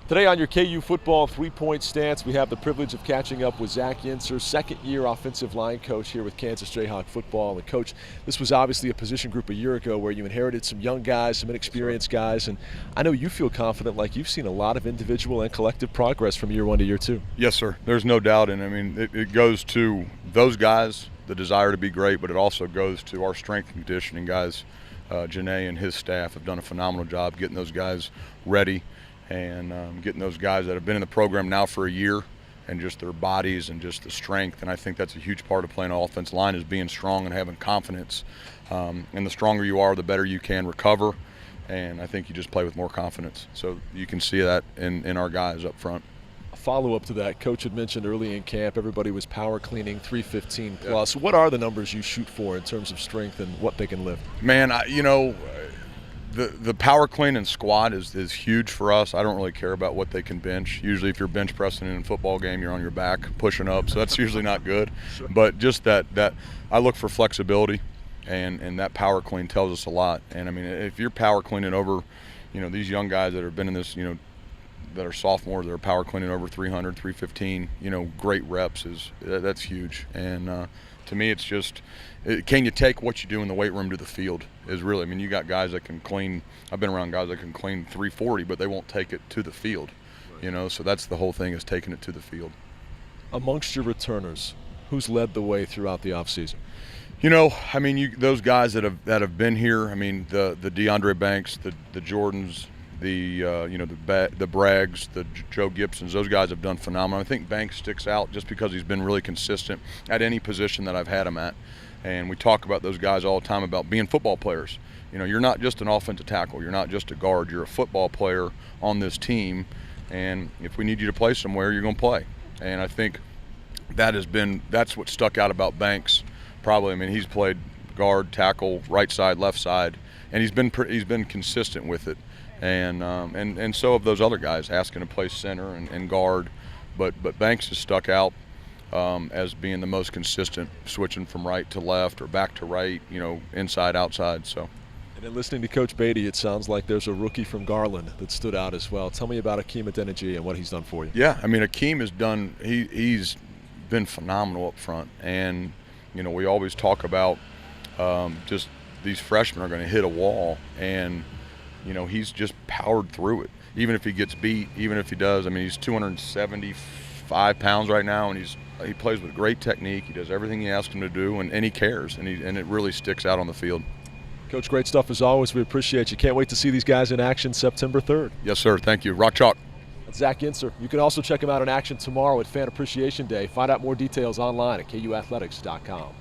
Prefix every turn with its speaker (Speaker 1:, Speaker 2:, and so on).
Speaker 1: Today on your KU football three-point stance, we have the privilege of catching up with Zach Yenser, second-year offensive line coach here with Kansas Jayhawk football. And Coach, this was obviously a position group a year ago where you inherited some young guys, some inexperienced guys, and I know you feel confident like you've seen a lot of individual and collective progress from year one to year two.
Speaker 2: Yes, sir. There's no doubt, and I mean, it goes to those guys, the desire to be great, but it also goes to our strength and conditioning guys. Janae and his staff have done a phenomenal job getting those guys ready and getting those guys that have been in the program now for a year and just their bodies and just the strength. And I think that's a huge part of playing an offensive line is being strong and having confidence. And the stronger you are, the better you can recover. And I think you just play with more confidence. So you can see that in our guys up front.
Speaker 1: Follow-up to that, Coach had mentioned early in camp everybody was power cleaning 315 plus. Yeah. What are the numbers you shoot for in terms of strength and what they can lift?
Speaker 2: Man, the power clean and squat is huge for us. I don't really care about what they can bench. Usually if you're bench pressing in a football game, you're on your back pushing up, so that's usually not good. Sure. But just that I look for flexibility, and that power clean tells us a lot. And I mean, if you're power cleaning over, these young guys that have been in this, that are sophomores that are power cleaning over 300, 315, great reps that's huge. And to me, it's just, can you take what you do in the weight room to the field is really, I mean, you got guys that can clean, I've been around guys that can clean 340, but they won't take it to the field, so that's the whole thing is taking it to the field. Amongst
Speaker 1: your returners, who's led the way throughout the offseason?
Speaker 2: I mean, those guys that have been here, I mean, the DeAndre Banks, the Jordans, the Braggs, the Joe Gibsons, those guys have done phenomenal. I think Banks sticks out just because he's been really consistent at any position that I've had him at. And we talk about those guys all the time about being football players. You're not just an offensive tackle. You're not just a guard. You're a football player on this team. And if we need you to play somewhere, you're going to play. And I think that's what stuck out about Banks. Probably, I mean, he's played guard, tackle, right side, left side, and he's been consistent with it. And so have those other guys asking to play center and guard, but Banks has stuck out as being the most consistent, switching from right to left or back to right, inside, outside. So.
Speaker 1: And then listening to Coach Beatty, it sounds like there's a rookie from Garland that stood out as well. Tell me about Akeem Adeniji and what he's done for you.
Speaker 2: Yeah, I mean, Akeem has done. He's been phenomenal up front, and we always talk about just these freshmen are going to hit a wall, and he's just powered through it. Even if he gets beat, even if he does, I mean, he's 275 pounds right now, and he plays with great technique. He does everything he asks him to do, and he cares, and it really sticks out on the field.
Speaker 1: Coach, great stuff as always. We appreciate you. Can't wait to see these guys in action September 3rd.
Speaker 2: Yes, sir. Thank you. Rock Chalk.
Speaker 1: That's Zach Yenser. You can also check him out in action tomorrow at Fan Appreciation Day. Find out more details online at KUathletics.com.